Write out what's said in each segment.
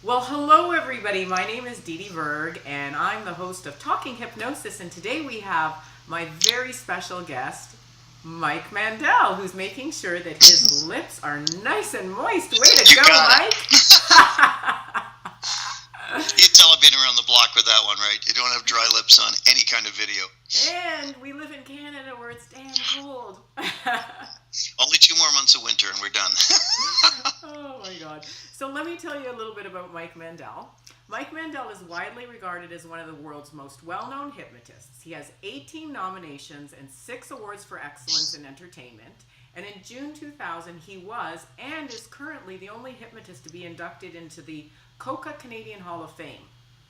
Well, hello everybody. My name is Didi Verg, and I'm the host of Talking Hypnosis. And today we have my very special guest, Mike Mandel, who's making sure that his lips are nice and moist. Way to go, Mike! You tell I've been around the block with that one, right? You don't have dry lips on any kind of video. And we live in Canada where it's damn cold. Only 2 more months of winter and we're done. Oh my God. So let me tell you a little bit about Mike Mandel. Mike Mandel is widely regarded as one of the world's most well-known hypnotists. He has 18 nominations and 6 awards for excellence in entertainment. And in June 2000, he was and is currently the only hypnotist to be inducted into the COCA Canadian Hall of Fame.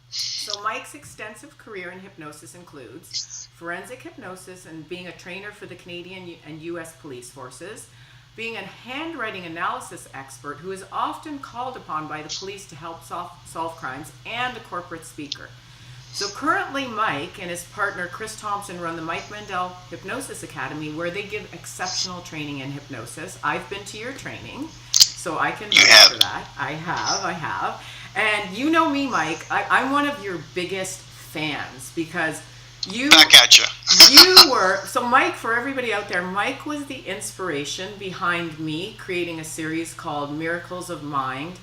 So Mike's extensive career in hypnosis includes forensic hypnosis and being a trainer for the Canadian and U.S. police forces, being a handwriting analysis expert who is often called upon by the police to help solve crimes, and a corporate speaker. So currently Mike and his partner Chris Thompson run the Mike Mandel Hypnosis Academy, where they give exceptional training in hypnosis. I've been to your training, so I can vouch for that. I have. And you know me, Mike, I'm one of your biggest fans because you... Back at you. You were... So Mike, for everybody out there, Mike was the inspiration behind me creating a series called Miracles of Mind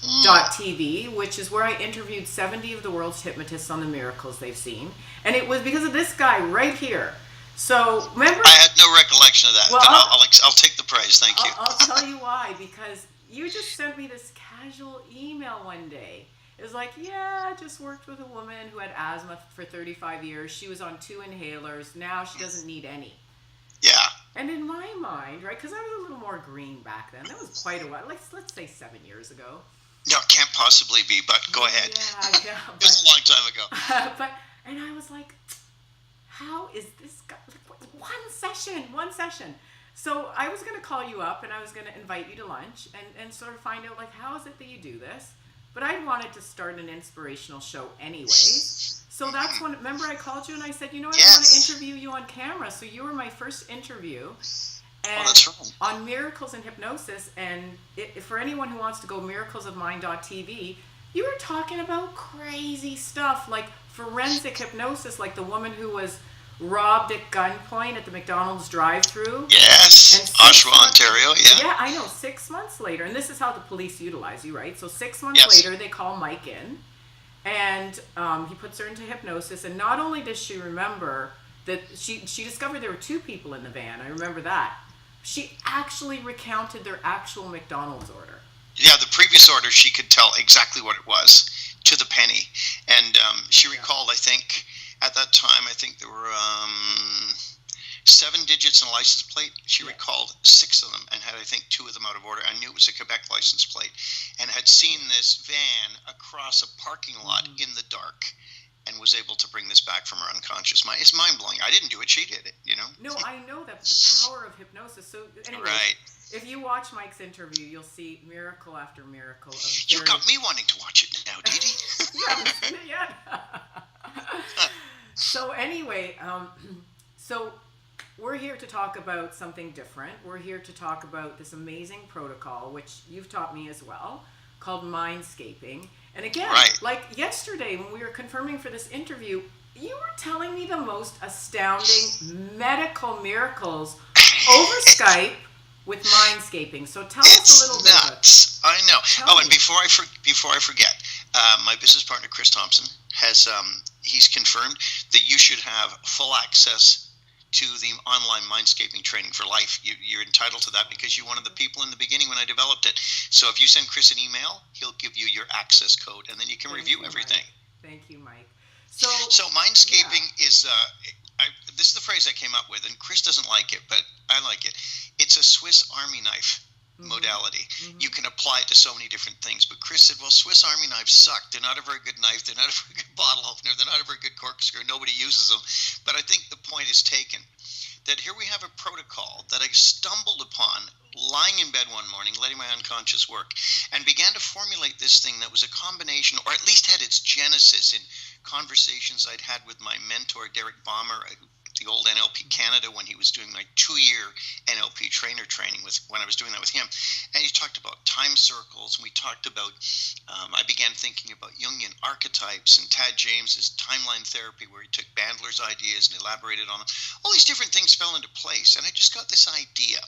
.tv, which is where I interviewed 70 of the world's hypnotists on the miracles they've seen. And it was because of this guy right here. So, remember... I had no recollection of that, well, but I'll take the praise, thank you. I'll tell you why, because you just sent me this casual email one day. It was like, yeah, I just worked with a woman who had asthma for 35 years. She was on 2 inhalers. Now she doesn't need any. Yeah. And in my mind, right, because I was a little more green back then. That was quite a while. Let's say 7 years ago. No, it can't possibly be, but go ahead. Yeah. It was a long time ago. And I was like, how is this guy? Like, one session. So I was going to call you up and I was going to invite you to lunch and sort of find out, like, how is it that you do this? But I wanted to start an inspirational show anyways. So that's when, remember I called you and I said, you know what, I want to interview you on camera. So you were my first interview. And that's right. On miracles and hypnosis, and for anyone who wants to go miraclesofmind.tv, you were talking about crazy stuff like forensic hypnosis, like the woman who was robbed at gunpoint at the McDonald's drive-thru. Yes, Oshawa, Ontario, yeah. Yeah, I know, 6 months later, and this is how the police utilize you, right? So 6 months later, they call Mike in, and he puts her into hypnosis, and not only does she remember that she discovered there were 2 people in the van, I remember that. She actually recounted their actual McDonald's order. Yeah, the previous order, she could tell exactly what it was to the penny. And she recalled, I think, at that time, I think there were 7 digits in a license plate. She recalled 6 of them and had, I think, 2 of them out of order. I knew it was a Quebec license plate and had seen this van across a parking lot in the dark, and was able to bring this back from her unconscious mind. It's mind-blowing. I didn't do it. She did it, you know? No, I know that, but the power of hypnosis. So anyway, right. If you watch Mike's interview, you'll see miracle after miracle. You got me wanting to watch it now, Didi. You haven't seen it yet? So anyway, so we're here to talk about something different. We're here to talk about this amazing protocol, which you've taught me as well, called Mindscaping. And again, like yesterday when we were confirming for this interview, you were telling me the most astounding medical miracles over Skype with Mindscaping. So tell us a little bit about it. I know. And before I forget, my business partner Chris Thompson has he's confirmed that you should have full access to the online Mindscaping training for life. You're entitled to that because you're one of the people in the beginning when I developed it. So if you send Chris an email, he'll give you your access code, and then you can review everything. Thank you, Mike. So Mindscaping is, this is the phrase I came up with, and Chris doesn't like it, but I like it. It's a Swiss Army knife modality. You can apply it to so many different things. But Chris said, well, Swiss Army knives suck. They're not a very good knife. They're not a very good bottle opener. They're not a very good corkscrew. Nobody uses them. But I think the point is taken that here we have a protocol that I stumbled upon lying in bed one morning, letting my unconscious work, and began to formulate this thing that was a combination, or at least had its genesis in conversations I'd had with my mentor, Derek Balmer, the old NLP Canada when he was doing my 2-year NLP trainer training when I was doing that with him. And he talked about time circles, and we talked about, I began thinking about Jungian archetypes and Tad James's timeline therapy, where he took Bandler's ideas and elaborated on them. All these different things fell into place, and I just got this idea.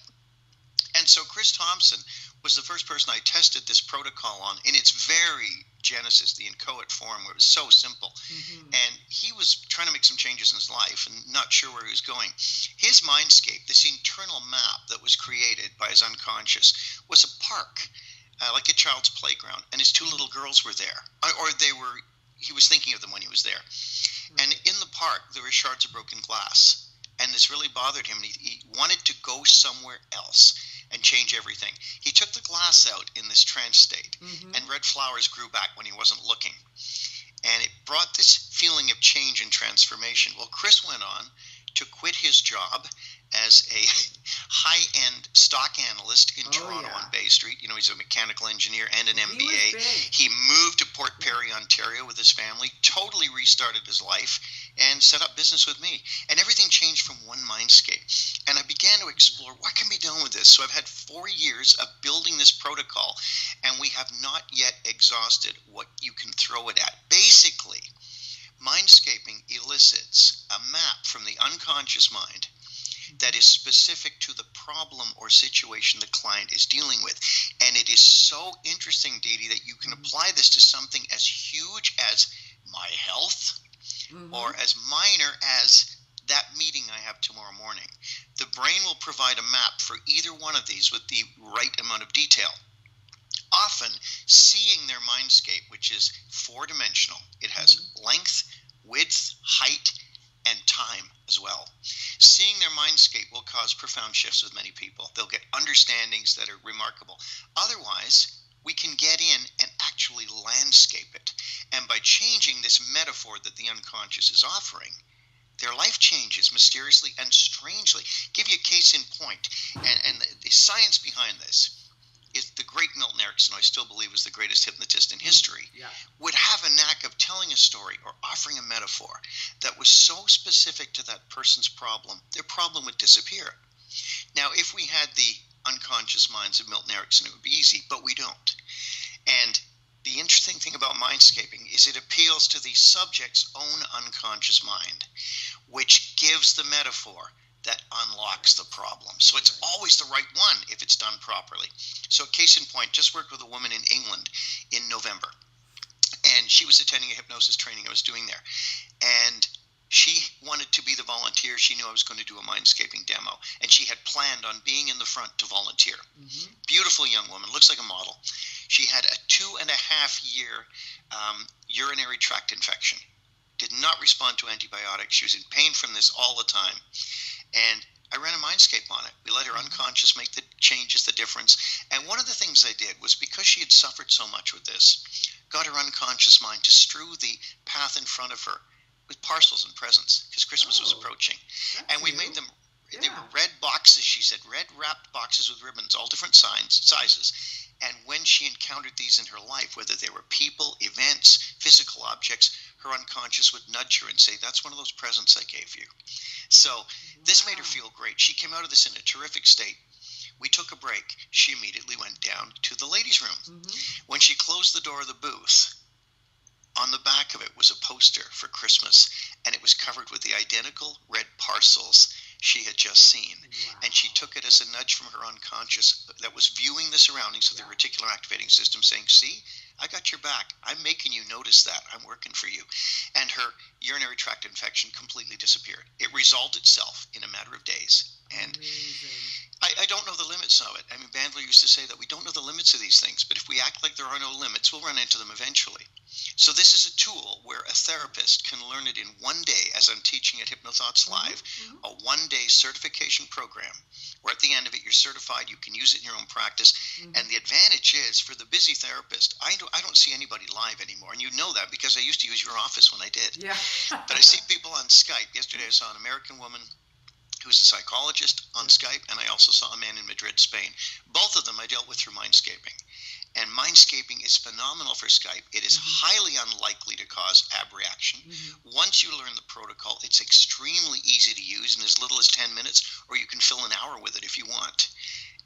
And so Chris Thompson was the first person I tested this protocol on in its very genesis, the inchoate form, where it was so simple. And he was trying to make some changes in his life and not sure where he was going. His Mindscape, this internal map that was created by his unconscious, was a park, like a child's playground, and his 2 little girls were there, or he was thinking of them when he was there. And in the park, there were shards of broken glass, and this really bothered him. He wanted to go somewhere else and change everything. He took the glass out in this trance state, and red flowers grew back when he wasn't looking. And it brought this feeling of change and transformation. Well, Chris went on to quit his job as a high-end stock analyst in Toronto on Bay Street. You know, he's a mechanical engineer and an MBA. He moved to Port Perry, Ontario with his family, totally restarted his life, and set up business with me. And everything changed from one Mindscape. And I began to explore what can be done with this. So I've had 4 years of building this protocol, and we have not yet exhausted what you can throw it at. Basically, Mindscaping elicits a map from the unconscious mind that is specific to the problem or situation the client is dealing with. And it is so interesting, Didi, that you can apply this to something as huge as my health or as minor as that meeting I have tomorrow morning. The brain will provide a map for either one of these with the right amount of detail. Often, seeing their Mindscape, which is 4-dimensional, it has length, width, height, and time as well. Seeing their Mindscape will cause profound shifts with many people. They'll get understandings that are remarkable. Otherwise, we can get in and actually landscape it. And by changing this metaphor that the unconscious is offering, their life changes mysteriously and strangely. Give you a case in point. And the science behind this is the great Milton Erickson, who I still believe is the greatest hypnotist in history, would have a knack of telling a story or offering a metaphor that was so specific to that person's problem, their problem would disappear. Now, if we had the unconscious minds of Milton Erickson, it would be easy, but we don't. And the interesting thing about Mindscaping is it appeals to the subject's own unconscious mind, which gives the metaphor that unlocks the problem. So it's always the right one if it's done properly. So case in point, just worked with a woman in England in November, and she was attending a hypnosis training I was doing there. And she wanted to be the volunteer. She knew I was going to do a Mindscaping demo, and she had planned on being in the front to volunteer. Beautiful young woman, looks like a model. She had a 2.5-year urinary tract infection. Did not respond to antibiotics. She was in pain from this all the time. And I ran a Mindscape on it. We let her unconscious make the changes, the difference. And one of the things I did was, because she had suffered so much with this, got her unconscious mind to strew the path in front of her with parcels and presents, because Christmas was approaching. And we made them, they were red boxes, she said, red wrapped boxes with ribbons, all different sizes. And when she encountered these in her life, whether they were people, events, physical objects, her unconscious would nudge her and say, that's one of those presents I gave you. So this made her feel great. She came out of this in a terrific state. We took a break. She immediately went down to the ladies' room. When she closed the door of the booth, on the back of it was a poster for Christmas, and it was covered with the identical red parcels she had just seen. And she took it as a nudge from her unconscious that was viewing the surroundings of the reticular activating system, saying, see, I got your back. I'm making you notice that. I'm working for you. And her urinary tract infection completely disappeared. It resolved itself in a matter of days. And I don't know the limits of it. I mean, Bandler used to say that we don't know the limits of these things, but if we act like there are no limits, we'll run into them eventually. So this is a tool where a therapist can learn it in one day, as I'm teaching at Hypnothoughts Live, a one-day certification program, where at the end of it you're certified, you can use it in your own practice. And the advantage is, for the busy therapist, I don't see anybody live anymore. And you know that because I used to use your office when I did. But I see people on Skype. Yesterday I saw an American woman who's a psychologist on Skype, and I also saw a man in Madrid, Spain. Both of them I dealt with through Mindscaping. And Mindscaping is phenomenal for Skype. It is highly unlikely to cause abreaction. Once you learn the protocol, it's extremely easy to use in as little as 10 minutes, or you can fill an hour with it if you want.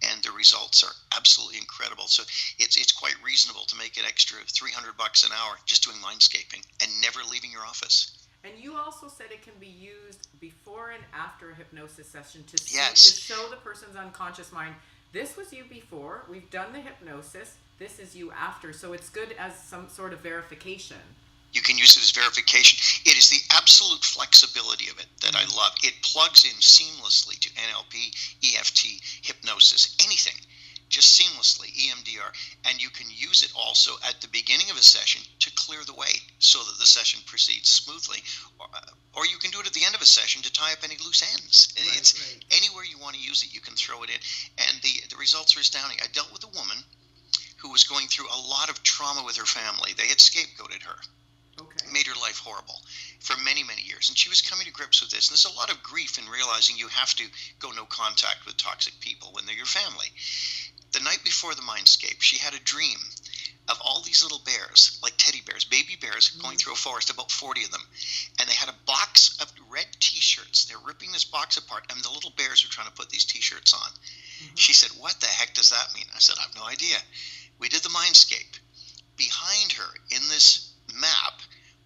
And the results are absolutely incredible. So it's quite reasonable to make an extra $300 an hour just doing Mindscaping and never leaving your office. And you also said it can be used before and after a hypnosis session to show the person's unconscious mind, this was you before, we've done the hypnosis, this is you after. So it's good as some sort of verification. You can use it as verification. It is the absolute flexibility of it that I love. It plugs in seamlessly to NLP, EFT, hypnosis, anything. Just seamlessly, EMDR. And you can use it also at the beginning of a session to clear the way so that the session proceeds smoothly. Or you can do it at the end of a session to tie up any loose ends. Right. Anywhere you want to use it, you can throw it in. And the results are astounding. I dealt with a woman who was going through a lot of trauma with her family. They had scapegoated her. Made her life horrible for many, many years. And she was coming to grips with this. And there's a lot of grief in realizing you have to go no contact with toxic people when they're your family. The night before the Mindscape, she had a dream of all these little bears, like teddy bears, baby bears, going through a forest, about 40 of them. And they had a box of red T-shirts. They're ripping this box apart, and the little bears were trying to put these T-shirts on. She said, what the heck does that mean? I said, I have no idea. We did the Mindscape. Behind her, in this map,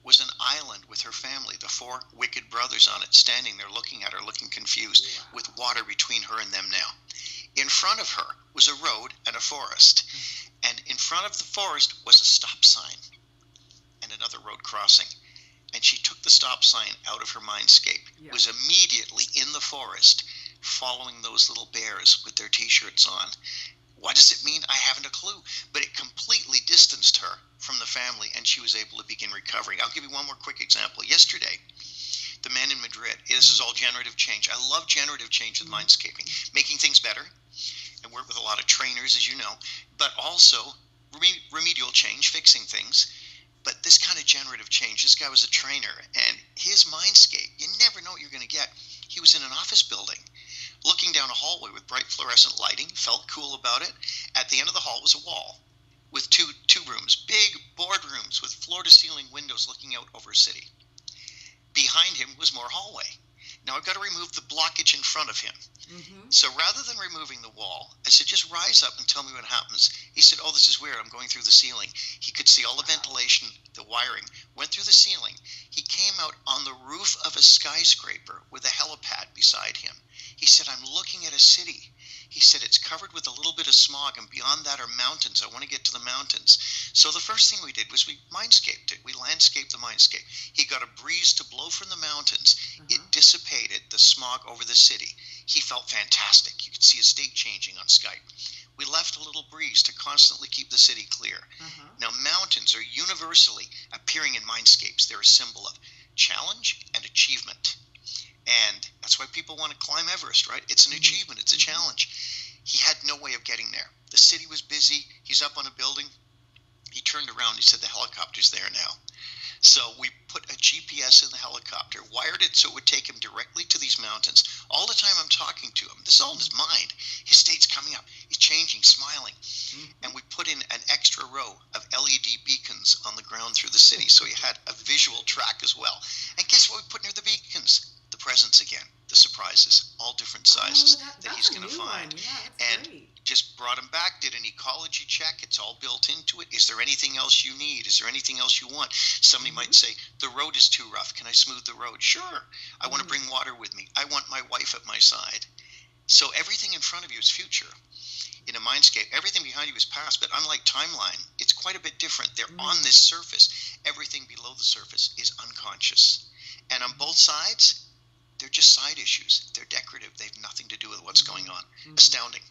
was an island with her family, the 4 wicked brothers on it, standing there looking at her, looking confused, with water between her and them now. In front of her was a road and a forest. And in front of the forest was a stop sign and another road crossing. And she took the stop sign out of her Mindscape, was immediately in the forest following those little bears with their T-shirts on. What does it mean? I haven't a clue. But it completely distanced her from the family, and she was able to begin recovering. I'll give you one more quick example. Yesterday, the man in Madrid, this is all generative change. I love generative change with Mindscaping, making things better. I work with a lot of trainers, as you know, but also remedial change, fixing things. But this kind of generative change, this guy was a trainer, and his Mindscape, you never know what you're going to get. He was in an office building, looking down a hallway with bright fluorescent lighting, felt cool about it. At the end of the hall was a wall with two rooms, big boardrooms with floor-to-ceiling windows looking out over a city. Behind him was more hallway. Now I've got to remove the blockage in front of him. So rather than removing the wall, I said, just rise up and tell me what happens. He said, oh, this is weird. I'm going through the ceiling. He could see all the ventilation, the wiring, went through the ceiling. He came out on the roof of a skyscraper with a helipad beside him. He said, I'm looking at a city. He said, it's covered with a little bit of smog, and beyond that are mountains. I want to get to the mountains. So the first thing we did was we Mindscaped it. We landscaped the Mindscape. He got a breeze to blow from the mountains. It dissipated the smog over the city. He felt fantastic. You could see his state changing on Skype. We left a little breeze to constantly keep the city clear. Now, mountains are universally appearing in Mindscapes. They're a symbol of challenge and achievement. And that's why people want to climb Everest, right? It's an achievement. It's a challenge. He had no way of getting there. The city was busy. He's up on a building. He turned around. He said, the helicopter's there now. So we put a GPS in the helicopter, wired it so it would take him directly to these mountains. All the time I'm talking to him, this is all in his mind. His state's coming up. He's changing, smiling. And we put in an extra row of LED beacons on the ground through the city, so he had a visual track as well. And guess what we put near the beacons? The presents again, the surprises, all different sizes that he's going to find. Great. Just brought him back, did an ecology check. It's all built into it. Is there anything else you need? Is there anything else you want? Somebody might say, the road is too rough. Can I smooth the road? Sure. I want to bring water with me. I want my wife at my side. So everything in front of you is future. In a Mindscape, everything behind you is past, but unlike timeline, it's quite a bit different. They're on this surface. Everything below the surface is unconscious. And on both sides, they're just side issues. They're decorative. They have nothing to do with what's going on. Astounding.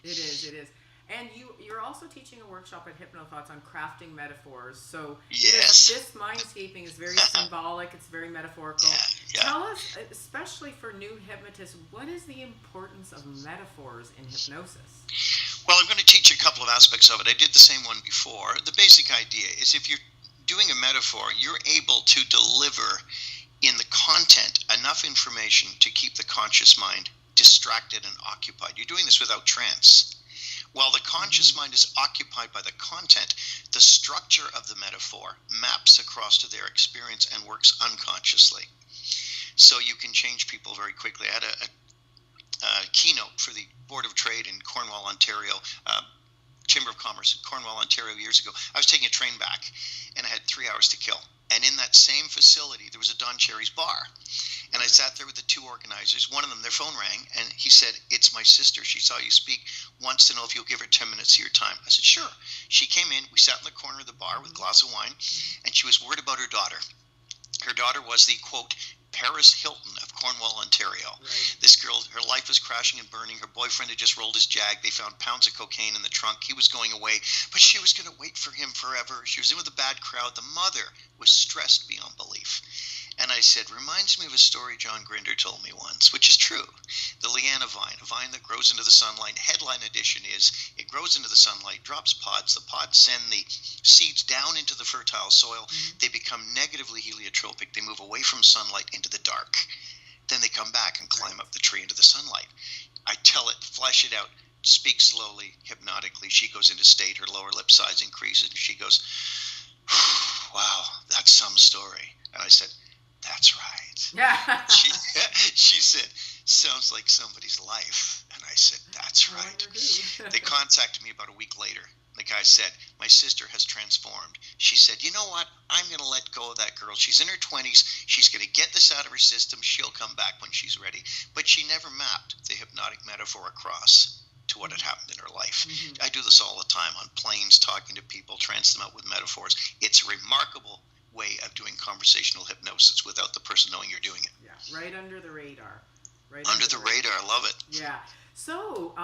It is. And you're also teaching a workshop at Hypnothoughts on crafting metaphors. So this Mindscaping is very symbolic. It's very metaphorical. Tell us, especially for new hypnotists, what is the importance of metaphors in hypnosis? Well, I'm going to teach a couple of aspects of it. I did the same one before. The basic idea is if you're doing a metaphor, you're able to deliver in the content enough information to keep the conscious mind distracted and occupied. You're doing this without trance. While the conscious mind is occupied by the content, the structure of the metaphor maps across to their experience and works unconsciously. So you can change people very quickly. I had a keynote for the Board of Trade in Cornwall, Ontario, Chamber of Commerce in Cornwall, Ontario years ago. I was taking a train back, and I had 3 hours to kill. And in that same facility, there was a Don Cherry's bar. And I sat there with the two organizers. One of them, their phone rang, and he said, "It's my sister. She saw you speak, wants to know if you'll give her 10 minutes of your time." I said, "Sure." She came in. We sat in the corner of the bar with a glass of wine, and she was worried about her daughter. Her daughter was the, quote, Paris Hilton of Cornwall, Ontario. Right. This girl, her life was crashing and burning. Her boyfriend had just rolled his Jag. They found pounds of cocaine in the trunk. He was going away, but she was going to wait for him forever. She was in with a bad crowd. The mother was stressed beyond belief. And I said, "Reminds me of a story John Grinder told me once," which is true. The Leanna vine, a vine that grows into the sunlight. Headline edition is, it grows into the sunlight, drops pods. The pods send the seeds down into the fertile soil. They become negatively heliotropic. They move away from sunlight into the dark. Then they come back and climb up the tree into the sunlight. I tell it, flesh it out, speak slowly, hypnotically. She goes into state. Her lower lip size increases. And she goes, "Wow, that's some story." And I said, "That's right." Yeah. She said, "Sounds like somebody's life." And I said, "That's right." They contacted me about a week later. The guy said, "My sister has transformed." She said, "You know what? I'm going to let go of that girl. She's in her 20s. She's going to get this out of her system. She'll come back when she's ready." But she never mapped the hypnotic metaphor across to what had happened in her life. I do this all the time on planes, talking to people, trance them out with metaphors. It's a remarkable way of doing conversational hypnosis without the person knowing you're doing it. Yeah, right under the radar. Right under the radar. I love it. Yeah. So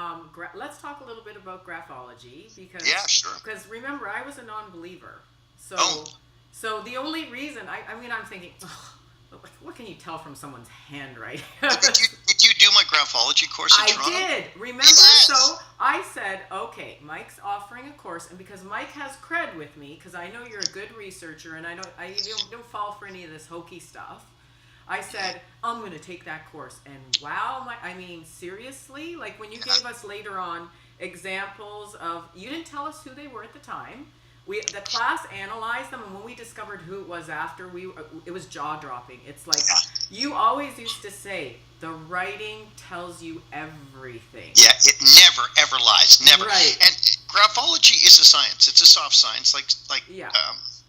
let's talk a little bit about graphology because yeah, sure. Because remember, I was a non-believer. So oh. So the only reason I'm thinking, what can you tell from someone's handwriting? Did you do my graphology course in Toronto? I did. Remember? Yes. So I said, okay, Mike's offering a course, and because Mike has cred with me, because I know you're a good researcher, and I don't fall for any of this hokey stuff. I said, I'm going to take that course. And wow, seriously? Like when you gave us later on examples of, you didn't tell us who they were at the time. The class analyzed them, and when we discovered who it was after, it was jaw-dropping. It's like, you always used to say, the writing tells you everything. Yeah, it never, ever lies. Never. Right. And graphology is a science. It's a soft science, like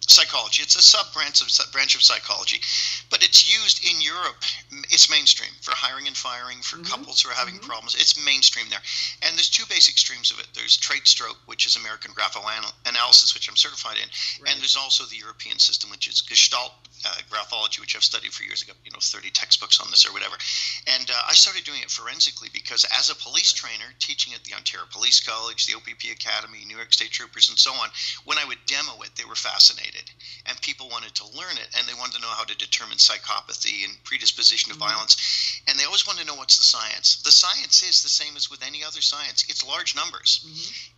psychology. It's a branch of psychology, but it's used in Europe. It's mainstream for hiring and firing, for couples who are having problems. It's mainstream there. And there's two basic streams of it. There's trait stroke, which is American graphoanalysis, which I'm certified in. Right. And there's also the European system, which is Gestalt graphology, which I've studied for years. I got 30 textbooks on this or whatever. And I started doing it forensically because as a police trainer, teaching at the Ontario Police College, the OPP Academy, New York State Troopers, and so on, when I would demo it, they were fascinated. And people wanted to learn it, and they wanted to know how to determine psychopathy and predisposition to violence. And they always want to know what's the science. The science is the same as with any other science. It's large numbers.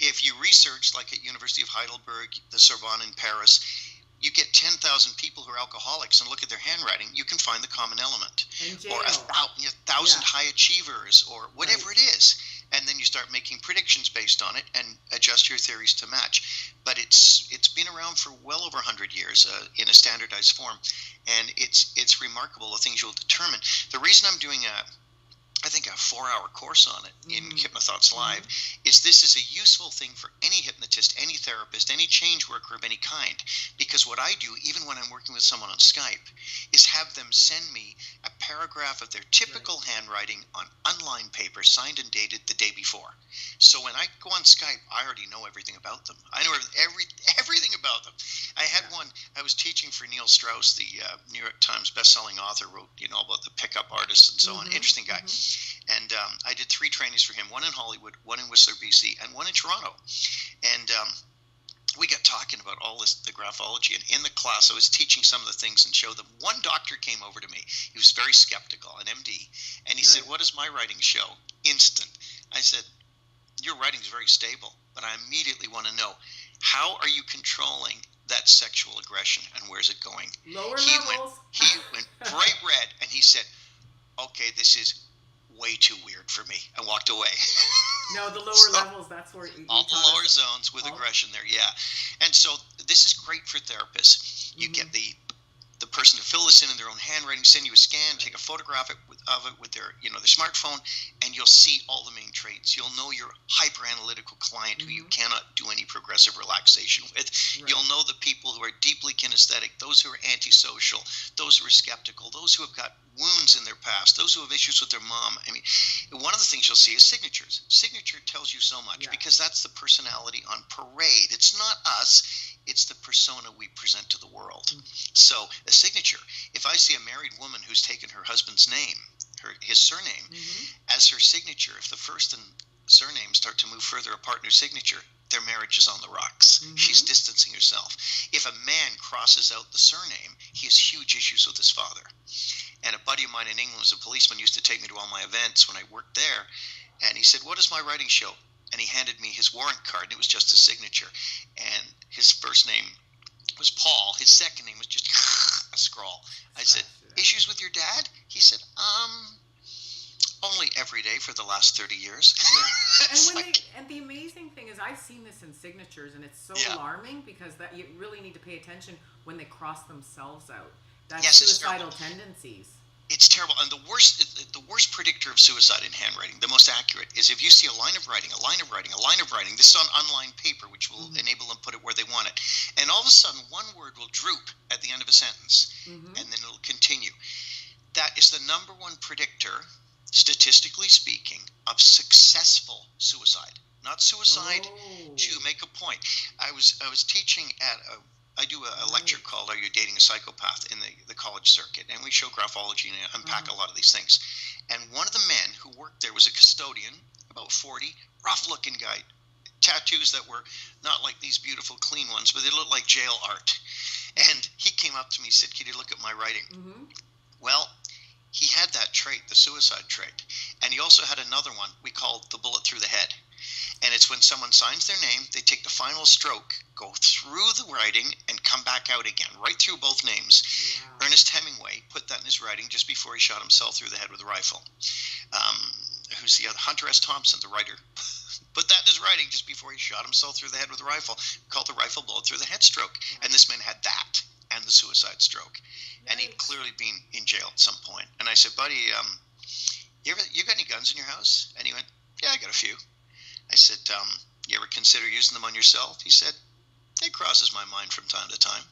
If you research, like at University of Heidelberg, the Sorbonne in Paris, you get 10,000 people who are alcoholics and look at their handwriting, you can find the common element. Or a thousand high achievers, or whatever it is. And then you start making predictions based on it and adjust your theories to match. But it's been around for well over 100 years in a standardized form, and it's remarkable the things you'll determine. The reason I'm doing I think a 4-hour course on it in Hypnothoughts Live is this is a useful thing for any hypnotist, any therapist, any change worker of any kind. Because what I do, even when I'm working with someone on Skype, is have them send me a paragraph of their typical handwriting on unlined paper, signed and dated the day before. So when I go on Skype, I already know everything about them. I know everything about them. I had one, I was teaching for Neil Strauss, the New York Times bestselling author, wrote about the pickup artists and so on. Interesting guy. And I did 3 trainings for him, one in Hollywood, one in Whistler, BC, and one in Toronto. And we got talking about all this, the graphology. And in the class, I was teaching some of the things and showed them. One doctor came over to me. He was very skeptical, an MD. And he said, "What does my writing show?" Instant. I said, "Your writing is very stable, but I immediately want to know, how are you controlling that sexual aggression and where's it going?" Lower levels. He went bright red and he said, "Okay, this is way too weird for me," and walked away. No, the lower So, levels, that's where you all the taught lower us. zones with All, aggression there, yeah. And so this is great for therapists. You get the person to fill this in their own handwriting, send you a scan, take a photograph of it with their their smartphone, and you'll see all the main traits. You'll know your hyper analytical client who you cannot do any progressive relaxation with. right. You'll know the people who are deeply kinesthetic, those who are antisocial, those who are skeptical, those who have got wounds in their past, those who have issues with their mom. I mean, one of the things you'll see is signatures. Signature tells you so much because that's the personality on parade. It's not us. It's the persona we present to the world. So a signature, if I see a married woman who's taken her husband's name, his surname, as her signature, if the first and surname start to move further apart in her signature, their marriage is on the rocks. She's distancing herself. If a man crosses out the surname, he has huge issues with his father. And a buddy of mine in England was a policeman, used to take me to all my events when I worked there. And he said, "What does my writing show?" And he handed me his warrant card, and it was just a signature. And his first name was Paul. His second name was just a scrawl. I said, "Issues with your dad?" He said, only every day for the last 30 years. Yeah. And the amazing thing is, I've seen this in signatures, and it's so alarming because that you really need to pay attention when they cross themselves out. That's suicidal tendencies. It's terrible. And the worst predictor of suicide in handwriting, the most accurate, is if you see a line of writing, a line of writing, a line of writing. This is on unlined paper, which will enable them to put it where they want it. And all of a sudden, one word will droop at the end of a sentence, and then it'll continue. That is the number one predictor, statistically speaking, of successful suicide. Not suicide to make a point. I was teaching at I do a lecture called "Are You Dating a Psychopath?" in the college circuit, and we show graphology and unpack a lot of these things. And one of the men who worked there was a custodian, about 40, rough-looking guy, tattoos that were not like these beautiful, clean ones, but they looked like jail art. And he came up to me and said, "Can you look at my writing?" Well, he had that trait, the suicide trait, and he also had another one we called the bullet through the head. And it's when someone signs their name, they take the final stroke, go through the writing, and come back out again, right through both names. Wow. Ernest Hemingway put that in his writing just before he shot himself through the head with a rifle. Who's the other? Hunter S. Thompson, the writer, put that in his writing just before he shot himself through the head with a rifle, called the rifle bullet through the head stroke. Wow. And this man had that and the suicide stroke. Nice. And he'd clearly been in jail at some point. And I said, "Buddy, you got any guns in your house?" And he went, "Yeah, I got a few." I said, "You ever consider using them on yourself?" He said, "It crosses my mind from time to time."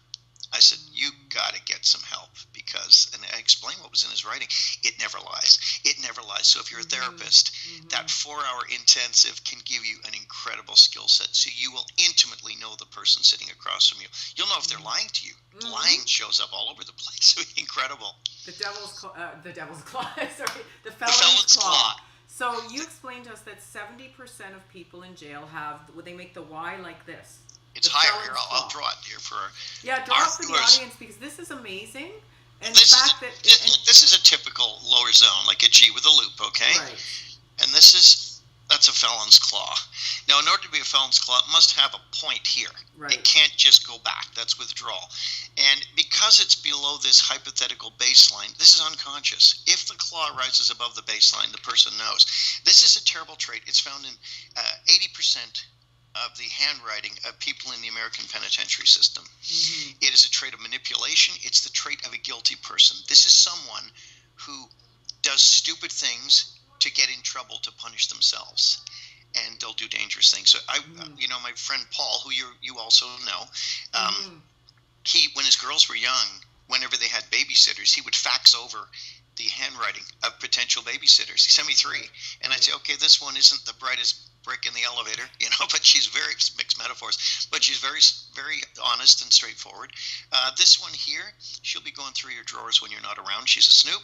I said, "You got to get some help because," and I explained what was in his writing. It never lies. It never lies. So if you're a therapist, that 4-hour intensive can give you an incredible skill set. So you will intimately know the person sitting across from you. You'll know if they're lying to you. Lying shows up all over the place. Incredible. The devil's claw. Sorry, the felon's claw. So you explained to us that 70% of people in jail they make the Y like this. It's higher here. I'll draw it here for draw it for the audience because this is amazing. And this is a typical lower zone, like a G with a loop, okay? Right. And that's a felon's claw. Now, in order to be a felon's claw, it must have a point here. Right. It can't just go back. That's withdrawal. And because it's below this hypothetical baseline, this is unconscious. If the claw rises above the baseline, the person knows. This is a terrible trait. It's found in 80% of the handwriting of people in the American penitentiary system. It is a trait of manipulation. It's the trait of a guilty person. This is someone who does stupid things to get in trouble to punish themselves, and they'll do dangerous things. So my friend Paul, who you also know, when his girls were young, whenever they had babysitters, he would fax over the handwriting of potential babysitters. He sent me 3, and I'd say, "Okay, this one isn't the brightest brick in the elevator, but she's very mixed metaphors, but she's very, very honest and straightforward. This one here, she'll be going through your drawers when you're not around. She's a snoop.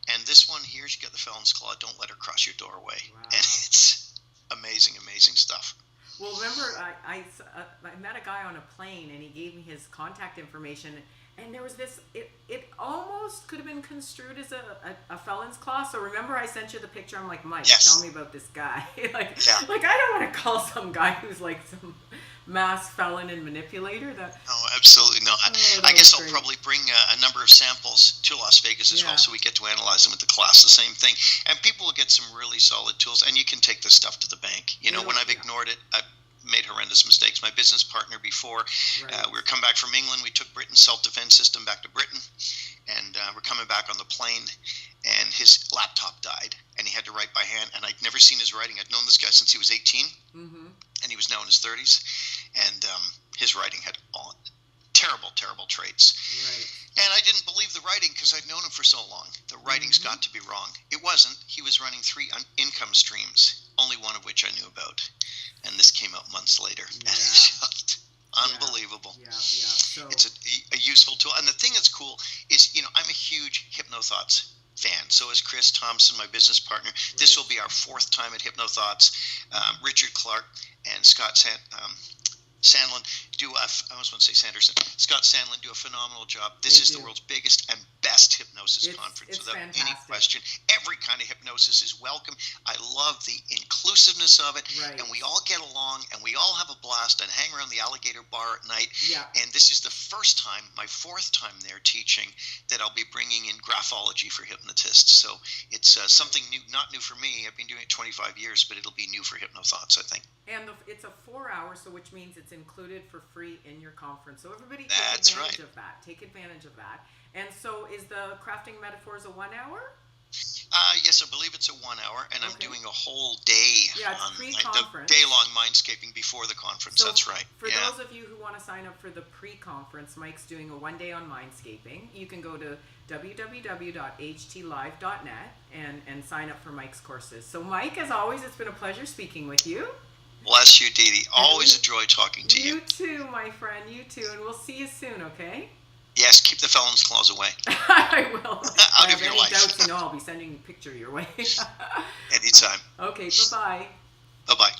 And this one here, she got the felon's claw. Don't let her cross your doorway." Wow. And it's amazing, amazing stuff. Well, remember, I met a guy on a plane, and he gave me his contact information. And there was this, it almost could have been construed as a felon's claw. So remember I sent you the picture? I'm like, "Mike, tell me about this guy." I don't want to call some guy who's like some mass felon and manipulator? That No, absolutely not. that I guess was I'll great. probably bring a number of samples to Las Vegas as well, so we get to analyze them with the class. The same thing, and people will get some really solid tools, and you can take this stuff to the bank. You know, when I've ignored it, I've made horrendous mistakes. My business partner before, we were coming back from England. We took Britain's self-defense system back to Britain, and we're coming back on the plane, and his laptop died, and he had to write by hand, and I'd never seen his writing. I'd known this guy since he was 18, and he was now in his 30s, and his writing had all terrible, terrible traits. And I didn't believe the writing because I'd known him for so long. The writing's got to be wrong. It wasn't. He was running 3 income streams, only one of which I knew about. And this came out months later. And it's just unbelievable. So it's a useful tool. And the thing that's cool is, you know, I'm a huge Hypnothoughts fan. So is Chris Thompson, my business partner. This will be our 4th time at Hypnothoughts. Richard Clark and Scott Sandlin do I almost want to say Sanderson. Scott Sandlin do a phenomenal job. This is the world's biggest and best hypnosis conference without any question. Every kind of hypnosis is welcome. I love the inclusiveness of it, and we all get along, and we all have a blast and hang around the alligator bar at night. And this is the first time, my 4th time there teaching, that I'll be bringing in Graphology for hypnotists. So it's something new, not new for me. I've been doing it 25 years, but it'll be new for Hypnothoughts, I think. And it's a 4 hour, so which means it's included for free in your conference. So everybody That's take advantage of that. Take advantage of that. And so is the Crafting Metaphors a 1 hour? Yes, I believe it's a 1 hour, and I'm doing a whole day on pre-conference. The day-long mindscaping before the conference. So that's right. For those of you who want to sign up for the pre-conference, Mike's doing a 1 day on mindscaping. You can go to www.htlive.net and sign up for Mike's courses. So Mike, as always, it's been a pleasure speaking with you. Bless you, Didi. Always a joy talking to you. You too, my friend. You too. And we'll see you soon, okay? Yes, keep the Felons Claws away. I will. Out of your life. Doubts, I'll be sending a picture your way. Anytime. Okay, bye-bye. Bye-bye.